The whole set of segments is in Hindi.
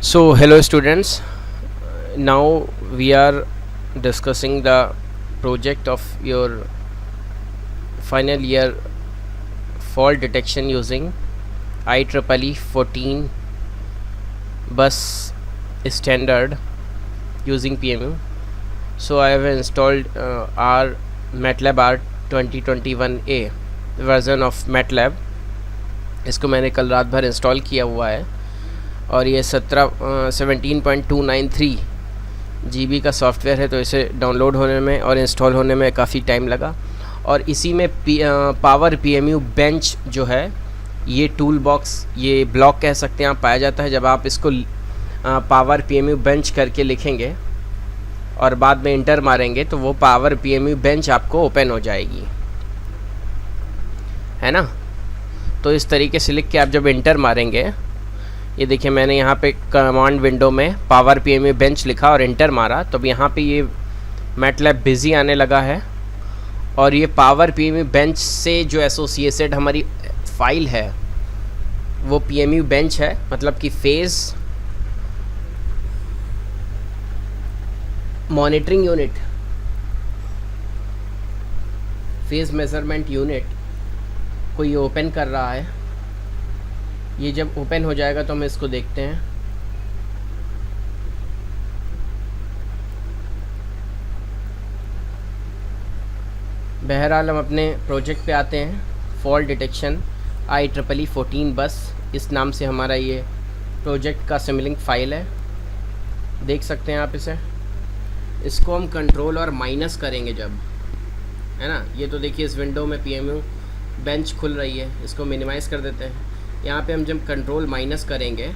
So, hello students. Now we are discussing the project of your final year fault detection using IEEE 14 bus standard using PMU. So, I have installed our MATLAB R 2021A version of MATLAB. इसको मैंने कल रात भर इंस्टॉल किया हुआ है और ये 17.293 GB का सॉफ्टवेयर है, तो इसे डाउनलोड होने में और इंस्टॉल होने में काफ़ी टाइम लगा। और इसी में पावर PMU बेंच जो है, ये टूल बॉक्स, ये ब्लॉक कह सकते हैं आप, पाया जाता है। जब आप इसको पावर PMU बेंच करके लिखेंगे और बाद में इंटर मारेंगे तो वो पावर PMU बेंच आपको ओपन हो जाएगी, है ना। तो इस तरीके से लिख के आप जब इंटर मारेंगे, ये देखिए मैंने यहाँ पे कमांड विंडो में पावर PMU बेंच लिखा और इंटर मारा, तो अब यहाँ पे ये मैटलैब बिजी आने लगा है। और ये पावर PMU बेंच से जो एसोसिएटेड हमारी फाइल है वो PMU बेंच है, मतलब कि phase monitoring unit, phase measurement unit को ये ओपन कर रहा है। ये जब ओपन हो जाएगा तो हम इसको देखते हैं। बहरहाल हम अपने प्रोजेक्ट पे आते हैं। फॉल्ट डिटेक्शन IEEE 14 बस, इस नाम से हमारा ये प्रोजेक्ट का सिमुलिंक फाइल है, देख सकते हैं आप इसे। इसको हम कंट्रोल और माइनस करेंगे जब, है ना। ये तो देखिए इस विंडो में PMU बेंच खुल रही है, इसको मिनिमाइज़ कर देते हैं। यहाँ पे हम जब कंट्रोल माइनस करेंगे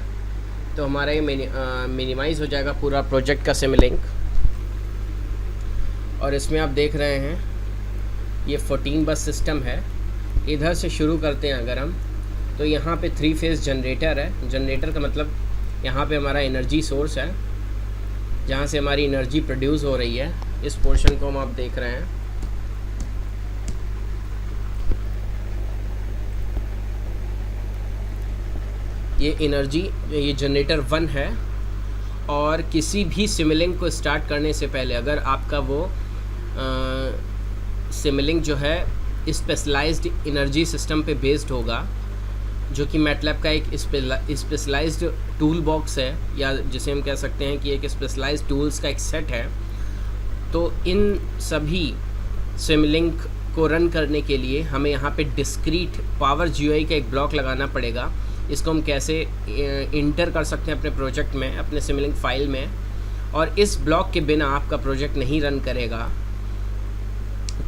तो हमारा ये मिनिमाइज़ हो जाएगा पूरा प्रोजेक्ट का सिमुलिंक। और इसमें आप देख रहे हैं ये 14 बस सिस्टम है। इधर से शुरू करते हैं अगर हम, तो यहाँ पे 3 फेज़ जनरेटर है। जनरेटर का मतलब यहाँ पे हमारा एनर्जी सोर्स है, जहाँ से हमारी एनर्जी प्रोड्यूस हो रही है। इस पोर्शन को हम आप देख रहे हैं। ये एनर्जी, ये जनरेटर 1 है। और किसी भी सिमुलिंक को स्टार्ट करने से पहले अगर आपका वो सिमुलिंक जो है स्पेशलाइज्ड एनर्जी सिस्टम पे बेस्ड होगा, जो कि मैटलैब का एक स्पेशलाइज्ड टूल बॉक्स है, या जिसे हम कह सकते हैं कि एक स्पेशलाइज्ड टूल्स का एक सेट है। तो इन सभी सिमुलिंक को रन करने के लिए हमें यहाँ पे डिस्क्रीट पावर GUI का एक ब्लॉक लगाना पड़ेगा। इसको हम कैसे इंटर कर सकते हैं अपने प्रोजेक्ट में, अपने सिमुलिंक फाइल में। और इस ब्लॉक के बिना आपका प्रोजेक्ट नहीं रन करेगा।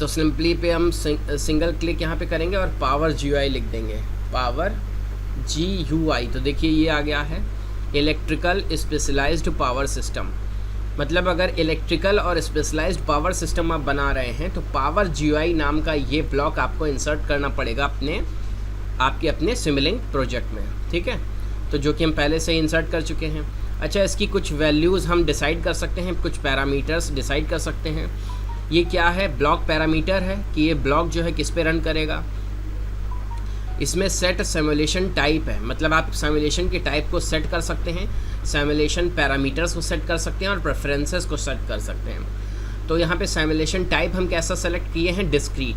तो सिंपली पे हम सिंगल क्लिक यहाँ पे करेंगे और पावर GUI लिख देंगे, पावर GUI। तो देखिए ये आ गया है, इलेक्ट्रिकल स्पेशलाइज्ड पावर सिस्टम। मतलब अगर इलेक्ट्रिकल और स्पेशलाइज्ड पावर सिस्टम आप बना रहे हैं तो पावर GUI नाम का ये ब्लॉक आपको इंसर्ट करना पड़ेगा आपके अपने सिमुलिंक प्रोजेक्ट में, ठीक है। तो जो कि हम पहले से ही इंसर्ट कर चुके हैं। अच्छा, इसकी कुछ वैल्यूज़ हम डिसाइड कर सकते हैं, कुछ पैरामीटर्स डिसाइड कर सकते हैं। ये क्या है, ब्लॉक पैरामीटर है कि ये ब्लॉक जो है किस पे रन करेगा। इसमें सेट सिमुलेशन टाइप है, मतलब आप सिमुलेशन के टाइप को सेट कर सकते हैं, सिमुलेशन पैरामीटर्स को सेट कर सकते हैं और प्रेफरेंसेस को सेट कर सकते हैं। तो यहाँ पे सिमुलेशन टाइप हम कैसा सेलेक्ट किए हैं, डिस्क्रीट,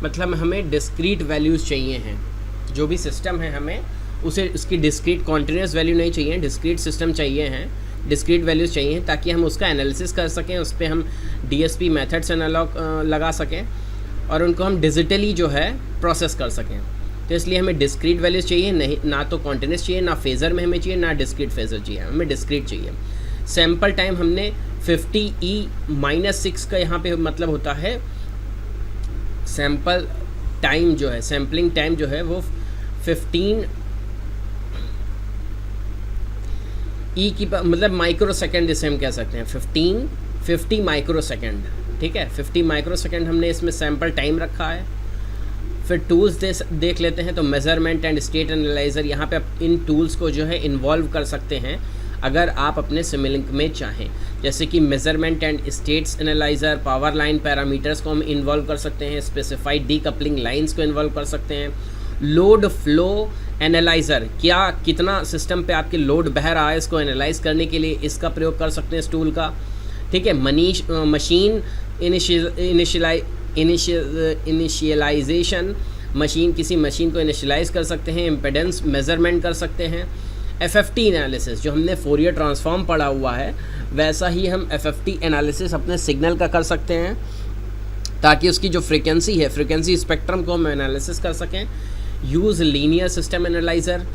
मतलब हमें डिस्क्रीट वैल्यूज़ चाहिए हैं। जो भी सिस्टम है हमें उसे उसकी डिस्क्रीट कॉन्टिन्यूस वैल्यू नहीं चाहिए, डिस्क्रीट सिस्टम चाहिए हैं, डिस्क्रीट वैल्यूज़ चाहिए ताकि हम उसका एनालिसिस कर सकें, उस पर हम DSP मेथड्स एनालॉग लगा सकें और उनको हम डिजिटली जो है प्रोसेस कर सकें। तो इसलिए हमें डिस्क्रीट वैल्यूज़ चाहिए, नहीं ना तो कॉन्टिन्यूस चाहिए, ना फेज़र में हमें चाहिए, ना डिस्क्रीट फेज़र चाहिए, हमें डिस्क्रीट चाहिए। सैम्पल टाइम हमने 50E-6 का यहाँ पे मतलब होता है सैम्पल टाइम जो है, सैम्पलिंग टाइम जो है वो 15 E की मतलब माइक्रो सेकेंड, इसे हम कह सकते हैं 50 माइक्रो सेकेंड, ठीक है। 50 माइक्रो सेकेंड हमने इसमें सैम्पल टाइम रखा है। फिर टूल्स देख लेते हैं। तो मेजरमेंट एंड स्टेट एनालाइज़र, यहाँ पे आप इन टूल्स को जो है इन्वॉल्व कर सकते हैं अगर आप अपने सिमुलिंक में चाहें, जैसे कि measurement and states analyser, power line parameters को हम इन्वॉल्व कर सकते हैं, स्पेसिफाइड डीकपलिंग लाइंस को इन्वॉल्व कर सकते हैं, लोड फ्लो एनालाइज़र, क्या कितना सिस्टम पे आपके लोड बह रहा है, इसको एनालाइज करने के लिए इसका प्रयोग कर सकते हैं इस टूल का। ठीक है, मशीन इनिशियलाइजेशन, किसी मशीन को इनिशियलाइज कर सकते हैं, इम्पेडेंस मेजरमेंट कर सकते हैं। FFT एनालिसिस, जो हमने फोरियर ट्रांसफॉर्म पढ़ा हुआ है वैसा ही हम FFT एनालिसिस अपने सिग्नल का कर सकते हैं, ताकि उसकी जो फ्रीक्वेंसी है, फ्रीक्वेंसी स्पेक्ट्रम को हम एनालिसिस कर सकें। Use linear system analyser.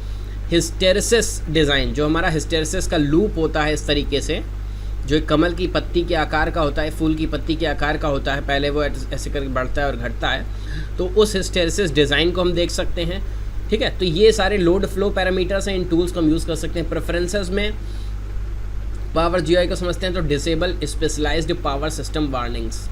Hysteresis design, जो हमारा हिस्टेरिसिस का लूप होता है इस तरीके से, जो एक कमल की पत्ती के आकार का होता है, फूल की पत्ती के आकार का होता है, पहले वो ऐसे करके बढ़ता है और घटता है, तो उस हिस्टेरिसिस डिज़ाइन को हम देख सकते हैं। ठीक है, तो ये सारे लोड फ्लो पैरामीटर्स हैं, इन टूल्स को हम यूज़ कर सकते हैं। प्रेफरेंसेस में पावर GUI को समझते हैं तो disable specialized power system warnings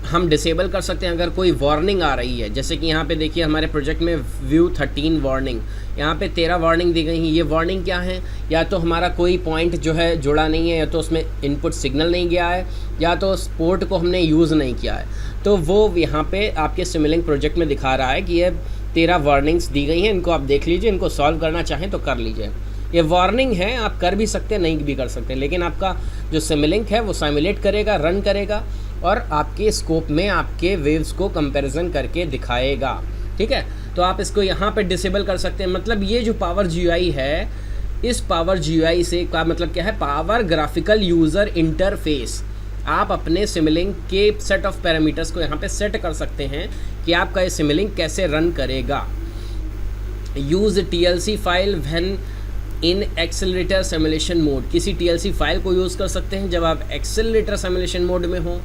हम डिसेबल कर सकते हैं अगर कोई वार्निंग आ रही है। जैसे कि यहाँ पे देखिए हमारे प्रोजेक्ट में व्यू 13 वार्निंग, यहाँ पे 13 वार्निंग दी गई हैं। ये वार्निंग क्या है, या तो हमारा कोई पॉइंट जो है जुड़ा नहीं है, या तो उसमें इनपुट सिग्नल नहीं गया है, या तो उस पोर्ट को हमने यूज़ नहीं किया है। तो वो यहाँ पे आपके सिमुलिंक प्रोजेक्ट में दिखा रहा है कि ये 13 वार्निंग्स दी गई हैं, इनको आप देख लीजिए, इनको सॉल्व करना चाहें तो कर लीजिए। ये वार्निंग है, आप कर भी सकते हैं, नहीं भी कर सकते, लेकिन आपका जो सिमुलिंक है वो सिमुलेट करेगा, रन करेगा और आपके स्कोप में आपके वेव्स को कंपैरिजन करके दिखाएगा। ठीक है, तो आप इसको यहाँ पे डिसेबल कर सकते हैं। मतलब ये जो पावर GUI है, इस पावर GUI से का मतलब क्या है, पावर ग्राफिकल यूज़र इंटरफेस। आप अपने सिमुलिंक के सेट ऑफ पैरामीटर्स को यहाँ पे सेट कर सकते हैं कि आपका ये सिमुलिंक कैसे रन करेगा। Use TLC file when in accelerator simulation mode, किसी TLC फाइल को यूज़ कर सकते हैं जब आप एक्सेलरेटर सिमुलेशन मोड में हो।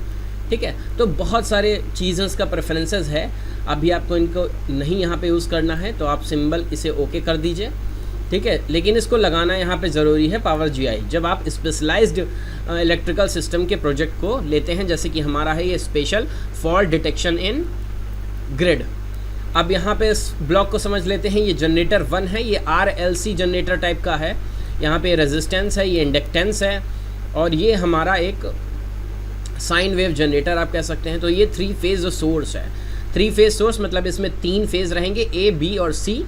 ठीक है, तो बहुत सारे चीज़ों का प्रेफरेंसेस है, अभी आपको इनको नहीं यहाँ पे यूज़ करना है तो आप सिंबल इसे ओके कर दीजिए। ठीक है, लेकिन इसको लगाना यहाँ पे ज़रूरी है पावर GUI, जब आप स्पेशलाइज्ड इलेक्ट्रिकल सिस्टम के प्रोजेक्ट को लेते हैं, जैसे कि हमारा है ये स्पेशल फॉल्ट डिटेक्शन इन ग्रिड। अब यहाँ पे इस ब्लॉक को समझ लेते हैं। ये जनरेटर 1 है, ये RLC जनरेटर टाइप का है। यहाँ पे रेजिस्टेंस है, ये इंडक्टेंस है, और ये हमारा एक साइन वेव जनरेटर आप कह सकते हैं। तो ये 3 फेज़ सोर्स है। 3 फेज़ सोर्स मतलब इसमें 3 फेज़ रहेंगे, A, B और C,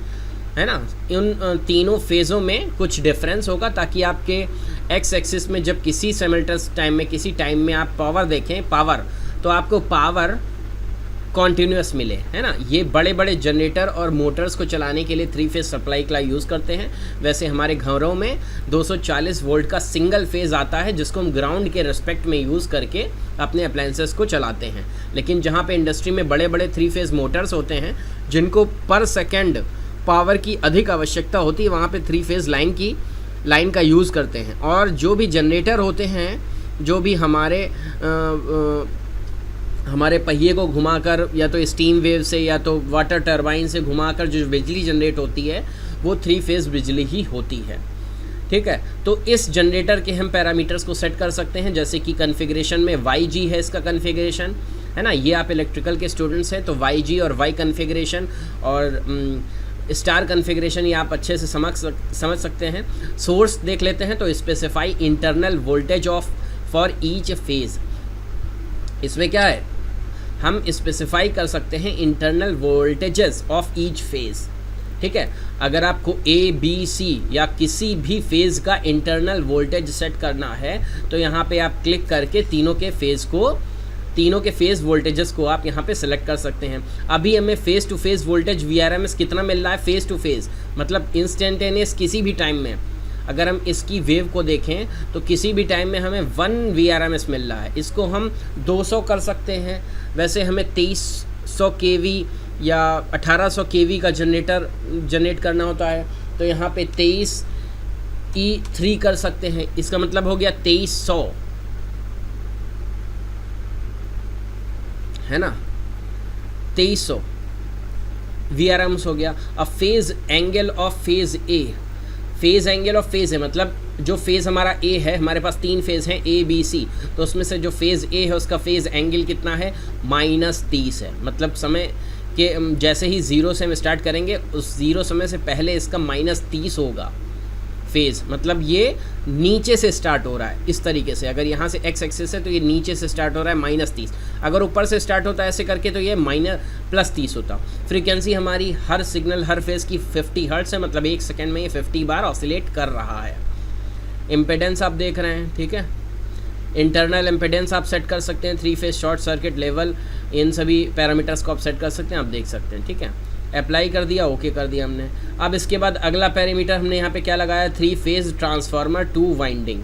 है ना। उन तीनों फेज़ों में कुछ डिफरेंस होगा, ताकि आपके एक्स एक्सिस में जब किसी सिमल्टेनियस टाइम में, किसी टाइम में आप पावर देखें, पावर, तो आपको पावर कॉन्टीन्यूस मिले, है ना। ये बड़े बड़े जनरेटर और मोटर्स को चलाने के लिए 3 फेज़ सप्लाई का यूज़ करते हैं। वैसे हमारे घरों में 240 वोल्ट का सिंगल फेज़ आता है, जिसको हम ग्राउंड के रिस्पेक्ट में यूज़ करके अपने अप्लायंसेस को चलाते हैं। लेकिन जहाँ पे इंडस्ट्री में बड़े बड़े 3 फेज़ मोटर्स होते हैं, जिनको पर सेकेंड पावर की अधिक आवश्यकता होती है, वहाँ पे 3 फेज़ लाइन का यूज़ करते हैं। और जो भी जनरेटर होते हैं, जो भी हमारे पहिए को घुमाकर, या तो स्टीम वेव से या तो वाटर टरबाइन से घुमाकर जो बिजली जनरेट होती है, वो 3 फेज़ बिजली ही होती है। ठीक है, तो इस जनरेटर के हम पैरामीटर्स को सेट कर सकते हैं, जैसे कि कॉन्फ़िगरेशन में YG है इसका कॉन्फ़िगरेशन, है ना। ये आप इलेक्ट्रिकल के स्टूडेंट्स हैं तो YG और Y कॉन्फ़िगरेशन और स्टार कॉन्फ़िगरेशन ये आप अच्छे से समझ सकते हैं। सोर्स देख लेते हैं, तो specify internal voltage of for each phase. इसमें क्या है, हम स्पेसिफाई कर सकते हैं internal voltages of each phase. ठीक है, अगर आपको ABC या किसी भी फेज़ का इंटरनल वोल्टेज सेट करना है, तो यहाँ पे आप क्लिक करके तीनों के फेज़ वोल्टेजेस को आप यहाँ पे सेलेक्ट कर सकते हैं। अभी हमें phase two phase voltage VRMS कितना मिल रहा है, फेज़ टू फेज़ मतलब इंस्टेंटेनियस, किसी भी टाइम में अगर हम इसकी वेव को देखें तो किसी भी टाइम में हमें 1 VRMS मिल रहा है। इसको हम 200 कर सकते हैं। वैसे हमें 2300 kV या 1800 kV का जनरेट करना होता है, तो यहाँ पे 23E3 कर सकते हैं। इसका मतलब हो गया 2300, है ना, 2300 VRMS हो गया। अब phase angle of phase A, phase angle of phase है मतलब जो फेज़ हमारा A है, हमारे पास 3 फेज़ हैं ABC, तो उसमें से जो फेज़ A है उसका फेज़ एंगल कितना है, -30 है। मतलब समय के जैसे ही 0 से हम स्टार्ट करेंगे, उस 0 समय से पहले इसका -30 होगा फेज़, मतलब ये नीचे से स्टार्ट हो रहा है इस तरीके से। अगर यहाँ से एक्स एक्सिस है तो ये नीचे से स्टार्ट हो रहा है -30। अगर ऊपर से स्टार्ट होता है ऐसे करके तो ये +30 होता। फ्रीक्वेंसी हमारी हर सिग्नल हर फेज़ की 50 हर्ट्ज़ है, मतलब 1 सेकेंड में ये 50 बार ऑसिलेट कर रहा है। इम्पेडेंस आप देख रहे हैं, ठीक है। इंटरनल इम्पेडेंस आप सेट कर सकते हैं, 3 फेज़ शॉर्ट सर्किट लेवल, इन सभी पैरामीटर्स को आप सेट कर सकते हैं, आप देख सकते हैं, ठीक है। अप्लाई कर दिया, ओके कर दिया हमने। अब इसके बाद अगला पैरामीटर हमने यहाँ पे क्या लगाया, 3 फेज़ ट्रांसफार्मर 2 वाइंडिंग।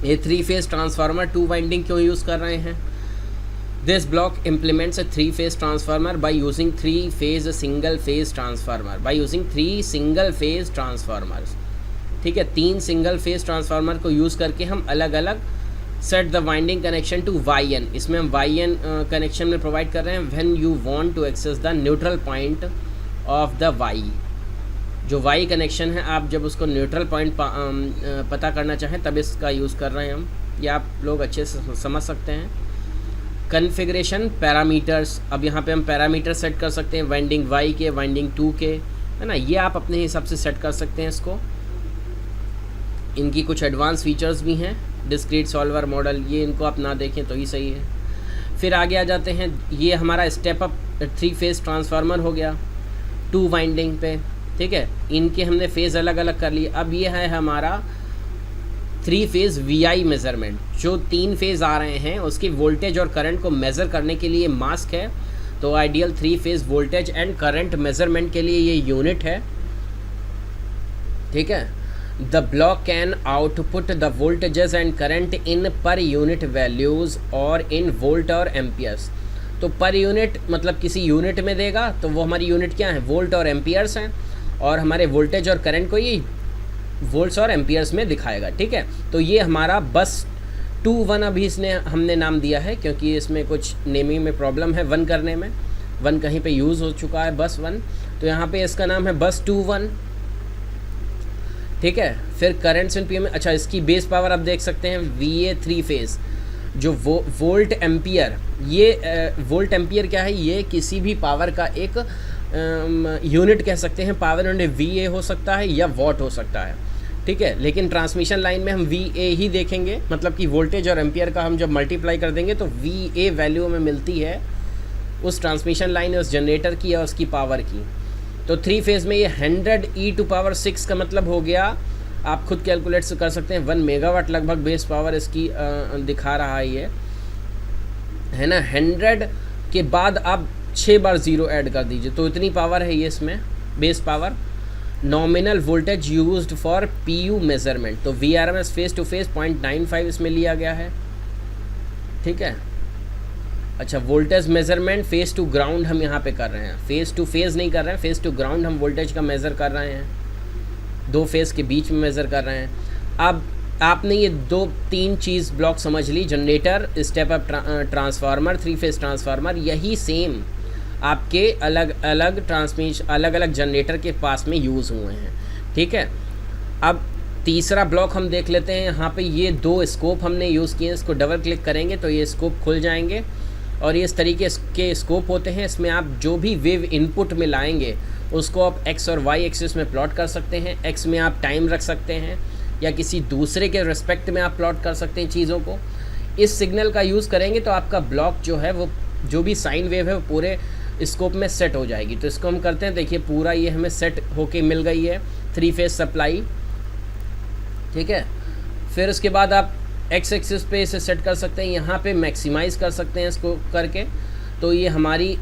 ये 3 फेज़ ट्रांसफार्मर 2 वाइंडिंग क्यों यूज़ कर रहे हैं? This block implements a 3 phase transformer by using 3 phase single phase transformer, by using 3 single phase transformers, ठीक है। 3 सिंगल फेज़ ट्रांसफार्मर को यूज़ करके हम अलग अलग set the winding connection to YN, इसमें हम YN कनेक्शन में प्रोवाइड कर रहे हैं when you want to access the neutral point of the Y। जो Y कनेक्शन है, आप जब उसको न्यूट्रल पॉइंट पता करना चाहें तब इसका यूज़ कर रहे हैं हम, ये आप लोग अच्छे से समझ सकते हैं। कन्फिग्रेशन पैरामीटर्स, अब यहाँ पे हम पैरामीटर सेट कर सकते हैं वाइंडिंग Y के, वाइंडिंग 2 के, है ना। ये आप अपने हिसाब से सेट कर सकते हैं इसको। इनकी कुछ एडवांस फीचर्स भी हैं, डिस्क्रीट सॉल्वर मॉडल, ये इनको आप ना देखें तो ही सही है। फिर आगे आ जाते हैं, ये हमारा स्टेप अप 3 फेज़ ट्रांसफार्मर हो गया 2 वाइंडिंग पे, ठीक है। इनके हमने फेज़ अलग अलग कर लिए। अब ये है हमारा 3 फेज़ VI मेज़रमेंट, जो 3 फेज़ आ रहे हैं उसकी वोल्टेज और करंट को मेज़र करने के लिए मास्क है। तो ideal 3 phase voltage and current measurement के लिए ये यूनिट है, ठीक है। The block can output the voltages and current in per unit values और in volt और amperes। तो पर यूनिट मतलब किसी यूनिट में देगा, तो वो हमारी यूनिट क्या है, वोल्ट और एम्पियर्स हैं, और हमारे वोल्टेज और करंट को ये वोल्ट्स और एम्पियर्स में दिखाएगा, ठीक है। तो ये हमारा बस 2-1 अभी इसने हमने नाम दिया है, क्योंकि इसमें कुछ नेमिंग में प्रॉब्लम है, 1 करने में, 1 कहीं पे यूज़ हो चुका है, बस 1, तो यहाँ पे इसका नाम है बस 2-1, ठीक है। फिर करंट्स इन PM में, अच्छा इसकी बेस पावर आप देख सकते हैं VA 3 फेज़, जो वोल्ट एम्पियर, ये वोल्ट एम्पियर क्या है, ये किसी भी पावर का एक यूनिट कह सकते हैं। पावर यूनिट VA हो सकता है या वॉट हो सकता है, ठीक है। लेकिन ट्रांसमिशन लाइन में हम VA ही देखेंगे, मतलब कि वोल्टेज और एम्पियर का हम जब मल्टीप्लाई कर देंगे तो VA वैल्यू में मिलती है उस ट्रांसमिशन लाइन, उस जनरेटर की या उसकी पावर की। तो 3 फेज़ में ये 100 e⁻6 का मतलब हो गया, आप खुद कैलकुलेट कर सकते हैं, 1 मेगावाट लगभग बेस पावर इसकी दिखा रहा है ये, है ना। 100 के बाद आप 6 बार 0 ऐड कर दीजिए, तो इतनी पावर है ये इसमें base power. Nominal voltage used for PU measurement, तो VRMS फेज़ टू फेज़ 0.95 इसमें लिया गया है, ठीक है। अच्छा, voltage measurement phase two ground हम यहाँ पे कर रहे हैं, फेज़ टू फेज़ नहीं कर रहे हैं, फेज़ टू ग्राउंड हम वोल्टेज का मेज़र कर रहे हैं, 2 फेज़ के बीच में मेज़र कर रहे हैं। अब आपने ये 2-3 चीज़ ब्लॉक समझ ली, generator, step up transformer, 3 phase transformer, यही सेम आपके अलग अलग जनरेटर के पास में यूज़ हुए हैं, ठीक है। अब तीसरा ब्लॉक हम देख लेते हैं। यहाँ पे ये 2 स्कोप हमने यूज़ किए हैं, इसको डबल क्लिक करेंगे तो ये स्कोप खुल जाएंगे, और ये इस तरीके के स्कोप होते हैं। इसमें आप जो भी वेव इनपुट में लाएंगे उसको आप X और Y एक्सिस में प्लॉट कर सकते हैं। X में आप टाइम रख सकते हैं या किसी दूसरे के रिस्पेक्ट में आप प्लॉट कर सकते हैं चीज़ों को। इस सिग्नल का यूज़ करेंगे तो आपका ब्लॉक जो है वो जो भी साइन वेव है वो पूरे स्कोप में सेट हो जाएगी। तो इसको हम करते हैं, देखिए पूरा ये हमें सेट होके मिल गई है 3 फेज़ सप्लाई, ठीक है। फिर उसके बाद आप X एक्सिस पे इसे सेट कर सकते हैं, यहाँ पे मैक्सिमाइज़ कर सकते हैं इसको करके, तो ये हमारी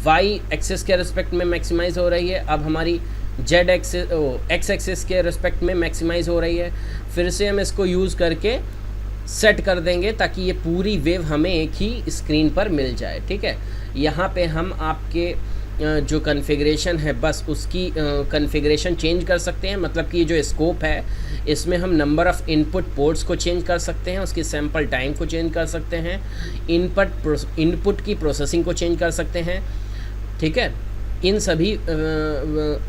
Y एक्सिस के रिस्पेक्ट में मैक्सिमाइज़ हो रही है। अब हमारी X एक्सिस के रिस्पेक्ट में मैक्सिमाइज़ हो रही है। फिर से हम इसको यूज़ करके सेट कर देंगे ताकि ये पूरी वेव हमें एक ही स्क्रीन पर मिल जाए, ठीक है। यहाँ पे हम आपके जो कॉन्फ़िगरेशन है बस उसकी कॉन्फ़िगरेशन चेंज कर सकते हैं, मतलब कि जो स्कोप है इसमें हम नंबर ऑफ़ इनपुट पोर्ट्स को चेंज कर सकते हैं, उसकी सैम्पल टाइम को चेंज कर सकते हैं, इनपुट की प्रोसेसिंग को चेंज कर सकते हैं, ठीक है। इन सभी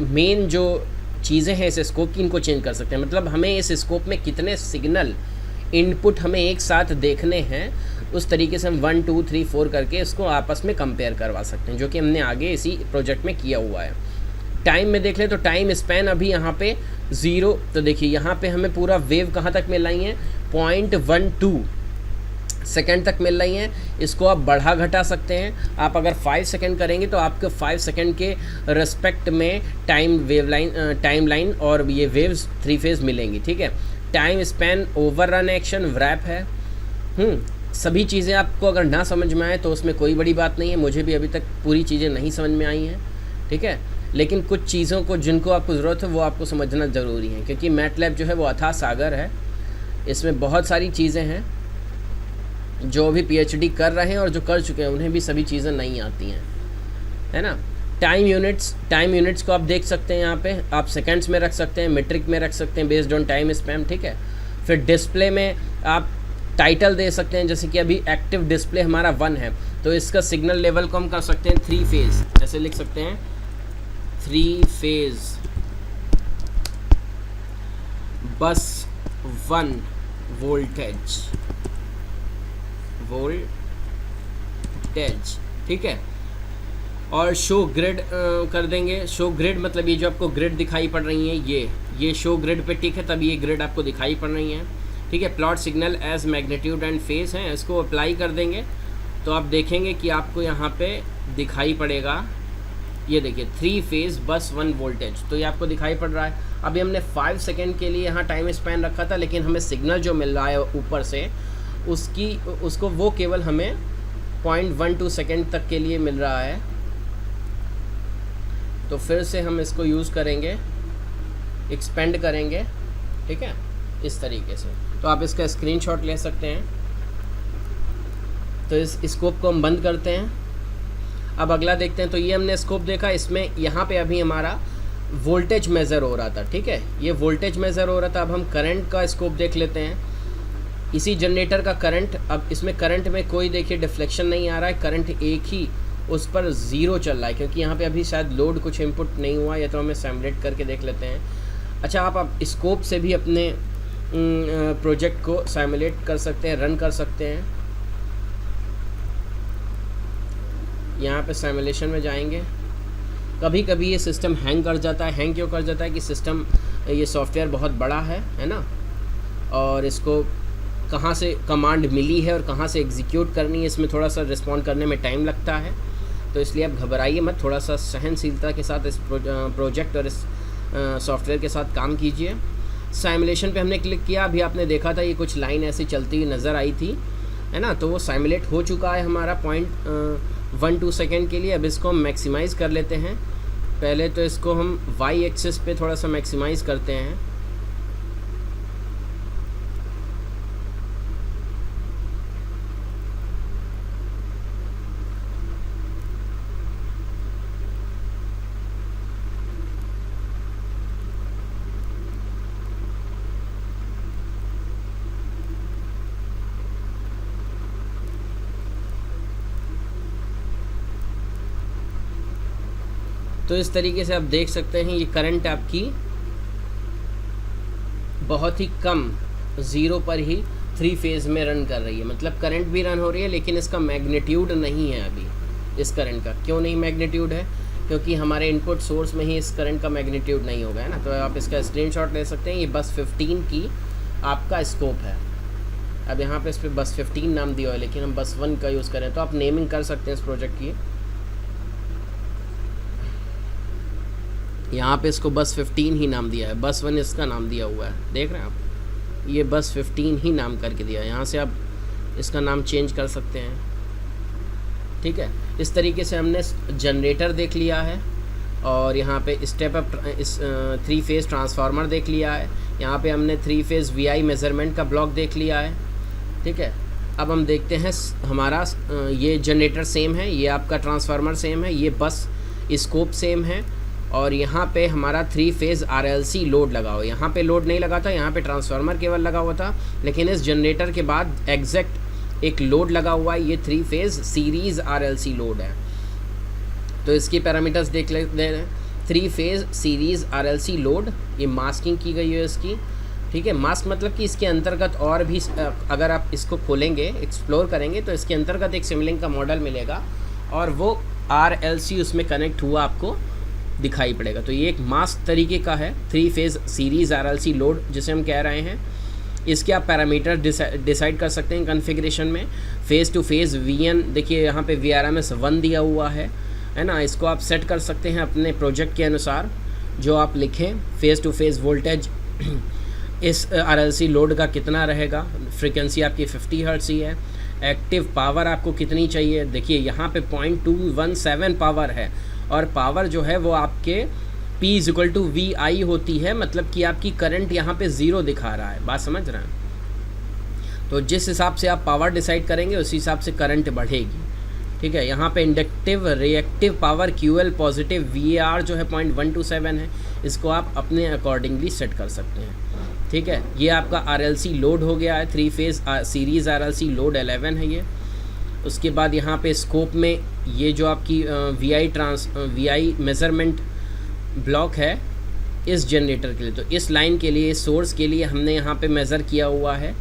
मेन जो चीज़ें हैं इस स्कोप की, इनको चेंज कर सकते हैं। मतलब हमें इस स्कोप में कितने सिग्नल इनपुट हमें एक साथ देखने हैं, उस तरीके से हम 1 2 3 4 करके इसको आपस में कंपेयर करवा सकते हैं, जो कि हमने आगे इसी प्रोजेक्ट में किया हुआ है, टाइम में देख लें तो टाइम स्पैन अभी यहाँ पे 0, तो देखिए यहाँ पे हमें पूरा वेव कहाँ तक मिल रही है, 0.12 सेकेंड तक मिल रही हैं। इसको आप बढ़ा घटा सकते हैं। आप अगर 5 सेकेंड करेंगे तो आपको 5 सेकेंड के रिस्पेक्ट में टाइम लाइन और ये वेव्स 3 फेज़ मिलेंगी, ठीक है। Time span, over run action, wrap है। सभी चीज़ें आपको अगर ना समझ में आए तो उसमें कोई बड़ी बात नहीं है, मुझे भी अभी तक पूरी चीज़ें नहीं समझ में आई हैं, ठीक है। लेकिन कुछ चीज़ों को जिनको आपको ज़रूरत है वो आपको समझना ज़रूरी है, क्योंकि मैटलैब जो है वो अथाह सागर है। इसमें बहुत सारी चीज़ें हैं, जो भी पीएचडी कर रहे हैं और जो कर चुके हैं उन्हें भी सभी चीज़ें नहीं आती हैं, है ना। टाइम यूनिट्स को आप देख सकते हैं, यहाँ पे आप सेकंड्स में रख सकते हैं, मीट्रिक में रख सकते हैं बेस्ड ऑन टाइम स्पैन, ठीक है। फिर डिस्प्ले में आप टाइटल दे सकते हैं, जैसे कि अभी एक्टिव डिस्प्ले हमारा 1 है तो इसका सिग्नल लेवल को हम कर सकते हैं 3 फेज़, ऐसे लिख सकते हैं 3 फेज़ बस 1 वोल्टेज, ठीक है। और शो ग्रिड कर देंगे। शो ग्रिड मतलब ये जो आपको ग्रिड दिखाई पड़ रही है ये शो ग्रिड पे टिक है, तब ये ग्रिड आपको दिखाई पड़ रही है, ठीक है। Plot signal as magnitude and phase है, इसको अप्लाई कर देंगे तो आप देखेंगे कि आपको यहाँ पे दिखाई पड़ेगा, ये देखिए 3 फेज़ बस 1 वोल्टेज, तो ये आपको दिखाई पड़ रहा है। अभी हमने 5 सेकेंड के लिए यहाँ टाइम स्पैन रखा था, लेकिन हमें सिग्नल जो मिल रहा है ऊपर से उसको वो केवल हमें 0.12 सेकेंड तक के लिए मिल रहा है। तो फिर से हम इसको यूज़ करेंगे, एक्सपेंड करेंगे, ठीक है, इस तरीके से। तो आप इसका स्क्रीनशॉट ले सकते हैं। तो इस स्कोप को हम बंद करते हैं। अब अगला देखते हैं। तो ये हमने स्कोप देखा, इसमें यहाँ पे अभी हमारा वोल्टेज मेज़र हो रहा था, ठीक है, ये वोल्टेज मेज़र हो रहा था। अब हम करंट का स्कोप देख लेते हैं। इसी जनरेटर का करंट, अब इसमें करंट में कोई देखिए डिफ्लेक्शन नहीं आ रहा है, करंट एक ही उस पर 0 चल रहा है, क्योंकि यहाँ पे अभी शायद लोड कुछ इनपुट नहीं हुआ, या तो हमें सिमुलेट करके देख लेते हैं। अच्छा, आप स्कोप से भी अपने प्रोजेक्ट को सिमुलेट कर सकते हैं, रन कर सकते हैं। यहाँ पे सिमुलेशन में जाएंगे। कभी कभी ये सिस्टम हैंग कर जाता है। हैंग क्यों कर जाता है कि सिस्टम, ये सॉफ्टवेयर बहुत बड़ा है ना, और इसको कहाँ से कमांड मिली है और कहाँ से एग्जीक्यूट करनी है, इसमें थोड़ा सा रिस्पॉन्ड करने में टाइम लगता है। तो इसलिए आप घबराइए मत, थोड़ा सा सहनशीलता के साथ इस प्रोजेक्ट और इस सॉफ्टवेयर के साथ काम कीजिए। सिमुलेशन पे हमने क्लिक किया, अभी आपने देखा था ये कुछ लाइन ऐसी चलती हुई नज़र आई थी, है ना। तो वो सिमुलेट हो चुका है हमारा 0.12 सेकेंड के लिए। अब इसको हम मैक्सिमाइज़ कर लेते हैं। पहले तो इसको हम वाई एक्सिस पे थोड़ा सा मैक्सिमाइज़ करते हैं। तो इस तरीके से आप देख सकते हैं ये करंट आपकी बहुत ही कम 0 पर ही 3 फेज़ में रन कर रही है। मतलब करंट भी रन हो रही है, लेकिन इसका मैग्नीट्यूड नहीं है अभी इस करंट का। क्यों नहीं मैग्नीट्यूड है? क्योंकि हमारे इनपुट सोर्स में ही इस करंट का मैग्नीट्यूड नहीं होगा, है ना। तो आप इसका स्क्रीनशॉट ले सकते हैं। ये बस 15 की आपका स्कोप है। अब यहाँ पे इस पर बस 15 नाम दिया है, लेकिन हम बस 1 का यूज़ करें तो आप नेमिंग कर सकते हैं इस प्रोजेक्ट की। यहाँ पे इसको बस 15 ही नाम दिया है, बस 1 इसका नाम दिया हुआ है, देख रहे हैं आप। ये बस 15 ही नाम करके दिया है। यहाँ से आप इसका नाम चेंज कर सकते हैं, ठीक है। इस तरीके से हमने जनरेटर देख लिया है, और यहाँ पे स्टेप अप 3 फेज़ ट्रांसफार्मर देख लिया है। यहाँ पे हमने 3 फेज़ VI मेज़रमेंट का ब्लॉक देख लिया है, ठीक है। अब हम देखते हैं हमारा ये जनरेटर सेम है, ये आपका ट्रांसफार्मर सेम है, ये बस स्कोप सेम है, और यहाँ पे हमारा 3 फेज़ RLC लोड लगा हुआ है। यहाँ पे लोड नहीं लगा था, यहाँ पे ट्रांसफार्मर केवल लगा हुआ था, लेकिन इस जनरेटर के बाद एग्जैक्ट एक लोड लगा हुआ है। ये 3 फेज़ सीरीज़ RLC लोड है। तो इसकी पैरामीटर्स देख लेते हैं। 3 फेज़ सीरीज़ RLC लोड, ये मास्किंग की गई है इसकी, ठीक है। मास्क मतलब कि इसके अंतर्गत और भी, अगर आप इसको खोलेंगे, एक्सप्लोर करेंगे, तो इसके अंतर्गत एक सिमलिंक का मॉडल मिलेगा, और वो RLC उसमें कनेक्ट हुआ आपको दिखाई पड़ेगा। तो ये एक मास्क तरीके का है 3 फेज़ सीरीज़ RLC लोड जिसे हम कह रहे हैं। इसके आप पैरामीटर डिसाइड कर सकते हैं कॉन्फ़िगरेशन में। फ़ेज़ टू फेज़ VN, देखिए यहाँ पे VRMS 1 दिया हुआ है ना। इसको आप सेट कर सकते हैं अपने प्रोजेक्ट के अनुसार जो आप लिखें। फ़ेज़ टू फेज़ वोल्टेज इस RLC लोड का कितना रहेगा, फ्रीक्वेंसी आपकी 50 हर्ट्ज़ ही है। एक्टिव पावर आपको कितनी चाहिए, देखिए यहाँ पे 0.217 पावर है, और पावर जो है वो आपके P = VI होती है, मतलब कि आपकी करंट यहाँ पे 0 दिखा रहा है। बात समझ रहे हैं? तो जिस हिसाब से आप पावर डिसाइड करेंगे उस हिसाब से करंट बढ़ेगी। ठीक है, यहाँ पे inductive reactive power QL positive, VAR जो है 0.127 है, इसको आप अपने अकॉर्डिंगली सेट कर सकते हैं। ठीक है, ये आपका RLC लोड हो गया है, 3 फेज़ सीरीज़ RLC लोड 11 है ये। उसके बाद यहाँ पे स्कोप में ये जो आपकी VI मेज़रमेंट ब्लॉक है इस जनरेटर के लिए, तो इस लाइन के लिए, इस सोर्स के लिए हमने यहाँ पे मेज़र किया हुआ है।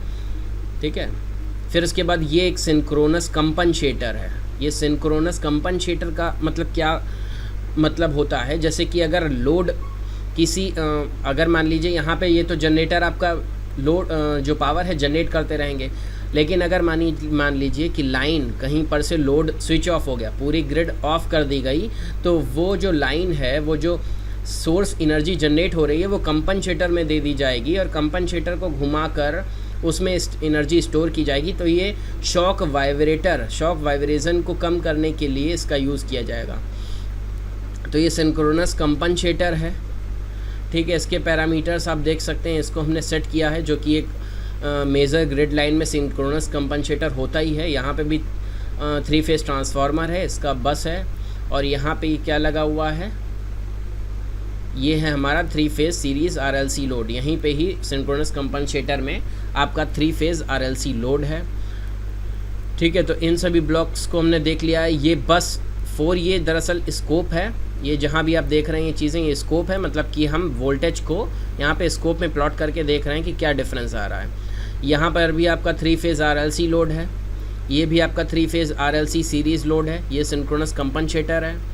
ठीक है, फिर उसके बाद ये एक सिंक्रोनस कंपनसेटर है। ये सिंक्रोनस कंपनसेटर का मतलब क्या मतलब होता है, जैसे कि अगर लोड किसी अगर मान लीजिए यहाँ पे ये तो जनरेटर आपका लोड जो पावर है जनरेट करते रहेंगे, लेकिन अगर मान लीजिए कि लाइन कहीं पर से लोड स्विच ऑफ हो गया, पूरी ग्रिड ऑफ कर दी गई, तो वो जो लाइन है, वो जो सोर्स एनर्जी जनरेट हो रही है वो कंपनसेटर में दे दी जाएगी, और कंपनसेटर को घुमाकर उसमें एनर्जी स्टोर की जाएगी। तो ये शॉक वाइब्रेशन को कम करने के लिए इसका यूज़ किया जाएगा। तो ये सिंक्रोनस कंपनसेटर है। ठीक है, इसके पैरामीटर्स आप देख सकते हैं, इसको हमने सेट किया है, जो कि एक मेजर ग्रिड लाइन में सिंक्रोनस कंपनसेटर होता ही है। यहाँ पे भी 3 फेज़ ट्रांसफार्मर है, इसका बस है, और यहाँ पे क्या लगा हुआ है, ये है हमारा 3 फेज़ सीरीज़ RLC लोड। यहीं पे ही सिंक्रोनस कंपनसेटर में आपका 3 फेज़ RLC लोड है। ठीक है, तो इन सभी ब्लॉक्स को हमने देख लिया है। ये बस 4 ये दरअसल स्कोप है, ये जहाँ भी आप देख रहे हैं ये चीज़ें, ये स्कोप है, मतलब कि हम वोल्टेज को यहाँ पे स्कोप में प्लॉट करके देख रहे हैं कि क्या डिफरेंस आ रहा है। यहाँ पर भी आपका 3 फेज़ RLC लोड है, ये भी आपका 3 फेज़ RLC सीरीज़ लोड है, ये सिंक्रोनस कंपनसेटर है।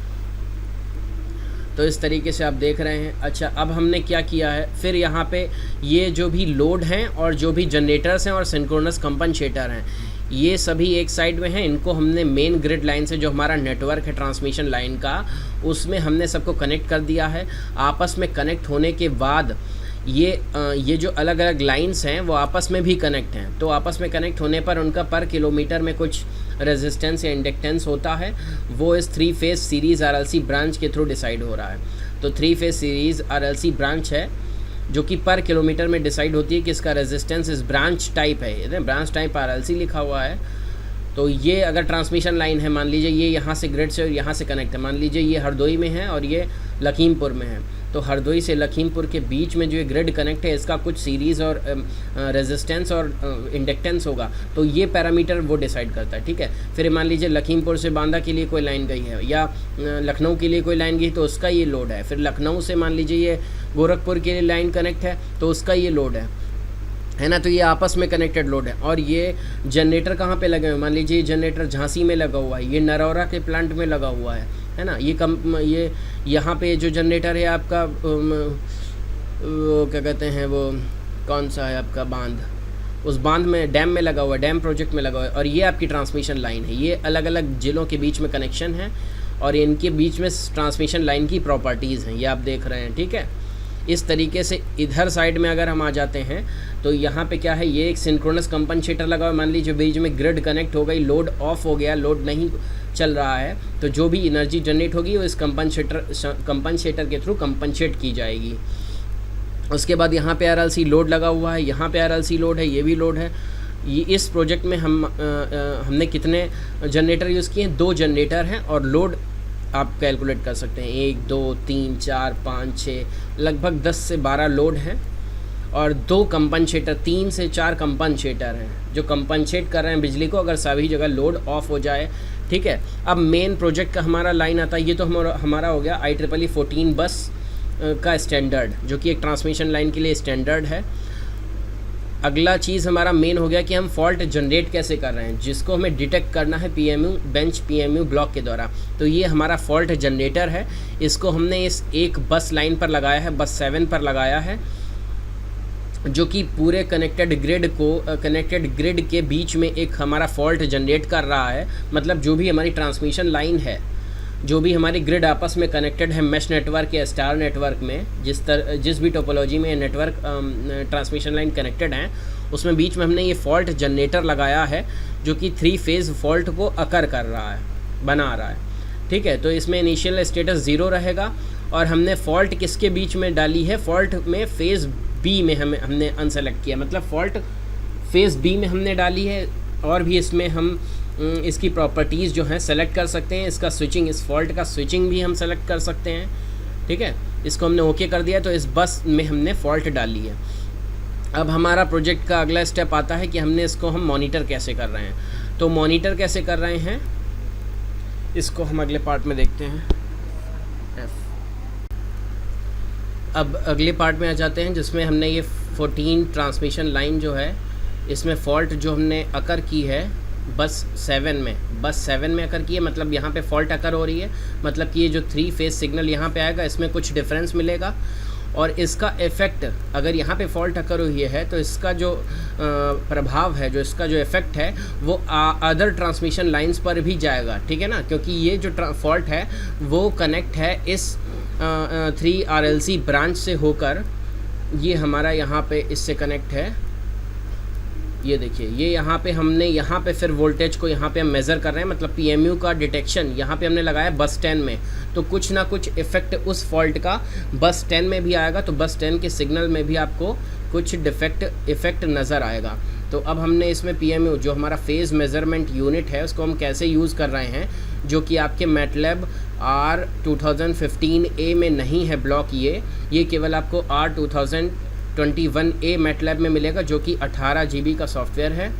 तो इस तरीके से आप देख रहे हैं। अच्छा, अब हमने क्या किया है, फिर यहाँ पे ये जो भी लोड हैं और जो भी जनरेटर्स हैं और सिंक्रोनस कंपनसेटर हैं, ये सभी एक साइड में हैं। इनको हमने मेन ग्रिड लाइन से, जो हमारा नेटवर्क है ट्रांसमिशन लाइन का, उसमें हमने सबको कनेक्ट कर दिया है। आपस में कनेक्ट होने के बाद ये जो अलग अलग लाइंस हैं वो आपस में भी कनेक्ट हैं। तो आपस में कनेक्ट होने पर उनका पर किलोमीटर में कुछ रेजिस्टेंस या इंडक्टेंस होता है, वो इस 3 फेज़ सीरीज़ RLC ब्रांच के थ्रू डिसाइड हो रहा है। तो 3 फेज़ सीरीज़ RLC ब्रांच है जो कि पर किलोमीटर में डिसाइड होती है कि इसका रेजिस्टेंस इस ब्रांच टाइप है। ये ब्रांच टाइप RLC लिखा हुआ है। तो ये अगर ट्रांसमिशन लाइन है, मान लीजिए ये यहाँ से ग्रिड से और यहाँ से कनेक्ट है, मान लीजिए ये हरदोई में है और ये लखीमपुर में है, तो हरदोई से लखीमपुर के बीच में जो ये ग्रिड कनेक्ट है, इसका कुछ सीरीज़ और रेजिस्टेंस और इंडक्टेंस होगा, तो ये पैरामीटर वो डिसाइड करता है। ठीक है, फिर मान लीजिए लखीमपुर से बांदा के लिए कोई लाइन गई है या लखनऊ के लिए कोई लाइन गई, तो उसका ये लोड है। फिर लखनऊ से मान लीजिए ये गोरखपुर के लिए लाइन कनेक्ट है, तो उसका ये लोड है ना। तो ये आपस में कनेक्टेड लोड है। और ये जनरेटर कहाँ पे लगे हुए, मान लीजिए जनरेटर झांसी में लगा हुआ है, ये नरौरा के प्लांट में लगा हुआ है ना। ये यहाँ पे जो जनरेटर है आपका वो क्या कहते हैं, वो कौन सा है आपका बांध, उस बांध में डैम में लगा हुआ है, डैम प्रोजेक्ट में लगा हुआ है। और ये आपकी ट्रांसमिशन लाइन है। ये अलग अलग ज़िलों के बीच में कनेक्शन है और इनके बीच में ट्रांसमिशन लाइन की प्रॉपर्टीज़ हैं, ये आप देख रहे हैं। ठीक है, इस तरीके से इधर साइड में अगर हम आ जाते हैं तो यहाँ पे क्या है, ये एक सिंक्रोनस कंपनसेटर लगा हुआ है। मान लीजिए बीच में ग्रिड कनेक्ट हो गई, लोड ऑफ हो गया, लोड नहीं चल रहा है, तो जो भी एनर्जी जनरेट होगी वो इस कंपनसेटर के थ्रू कंपनसेट की जाएगी। उसके बाद यहाँ पे RLC लोड लगा हुआ है, यहाँ पे RLC लोड है, ये भी लोड है। ये इस प्रोजेक्ट में हमने कितने जनरेटर यूज़ किए हैं, 2 जनरेटर हैं और लोड आप कैलकुलेट कर सकते हैं, 1 2 3 4 5 6 लगभग 10 से 12 लोड हैं और 2 कंपनसेटर, 3 से 4 कंपनसेटर हैं जो कंपनसेट कर रहे हैं बिजली को अगर सभी जगह लोड ऑफ हो जाए। ठीक है, अब मेन प्रोजेक्ट का हमारा लाइन आता है, ये तो हमारा हो गया IEEE 14 बस का स्टैंडर्ड, जो कि एक ट्रांसमिशन लाइन के लिए स्टैंडर्ड है। अगला चीज़ हमारा मेन हो गया कि हम फॉल्ट जनरेट कैसे कर रहे हैं, जिसको हमें डिटेक्ट करना है पीएमयू बेंच पीएमयू ब्लॉक के द्वारा। तो ये हमारा फॉल्ट जनरेटर है, इसको हमने इस एक बस लाइन पर लगाया है, बस 7 पर लगाया है, जो कि पूरे कनेक्टेड ग्रिड के बीच में एक हमारा फॉल्ट जनरेट कर रहा है। मतलब जो भी हमारी ट्रांसमिशन लाइन है, जो भी हमारी ग्रिड आपस में कनेक्टेड है मैश नेटवर्क या स्टार नेटवर्क में, जिस भी टोपोलॉजी में नेटवर्क ट्रांसमिशन लाइन कनेक्टेड हैं, उसमें बीच में हमने ये फॉल्ट जनरेटर लगाया है, जो कि 3 फेज़ फॉल्ट को अकर कर रहा है, बना रहा है। ठीक है, तो इसमें इनिशियल स्टेटस 0 रहेगा। और हमने फॉल्ट किसके बीच में डाली है, फॉल्ट में फेज़ बी में हमने अनसेलेक्ट किया, मतलब फॉल्ट फेज़ बी में हमने डाली है। और भी इसमें हम इसकी प्रॉपर्टीज़ जो हैं सेलेक्ट कर सकते हैं, इसका स्विचिंग, इस फॉल्ट का स्विचिंग भी हम सेलेक्ट कर सकते हैं। ठीक है, इसको हमने ओके कर दिया, तो इस बस में हमने फॉल्ट डाली है। अब हमारा प्रोजेक्ट का अगला स्टेप आता है कि हमने इसको हम मॉनिटर कैसे कर रहे हैं। तो मॉनिटर कैसे कर रहे हैं, इसको हम अगले पार्ट में देखते हैं। अब अगले पार्ट में आ जाते हैं, जिसमें हमने ये 14 ट्रांसमिशन लाइन जो है, इसमें फॉल्ट जो हमने अकर की है बस 7 में अकर की है। मतलब यहाँ पे फॉल्ट अकर हो रही है, मतलब कि ये जो 3 फेज़ सिग्नल यहाँ पे आएगा, इसमें कुछ डिफरेंस मिलेगा। और इसका इफ़ेक्ट, अगर यहाँ पे फॉल्ट अकर हुई है तो इसका जो प्रभाव है, जो इसका जो इफ़ेक्ट है, वो अदर ट्रांसमिशन लाइंस पर भी जाएगा। ठीक है ना, क्योंकि ये जो फॉल्ट है वो कनेक्ट है इस 3 RLC ब्रांच से होकर, ये हमारा यहाँ पे इससे कनेक्ट है। ये देखिए, ये यहाँ पे हमने यहाँ पे फिर वोल्टेज को यहाँ पे हम मेज़र कर रहे हैं, मतलब पीएमयू का डिटेक्शन यहाँ पे हमने लगाया बस 10 में। तो कुछ ना कुछ इफ़ेक्ट उस फॉल्ट का बस 10 में भी आएगा, तो बस 10 के सिग्नल में भी आपको कुछ इफ़ेक्ट नज़र आएगा। तो अब हमने इसमें पीएमयू जो हमारा फेज़ मेज़रमेंट यूनिट है, उसको हम कैसे यूज़ कर रहे हैं, जो कि आपके मैटलैब R2015A में नहीं है ब्लॉक, ये केवल आपको R2021A मैटलैब में मिलेगा, जो कि 18 GB का सॉफ्टवेयर है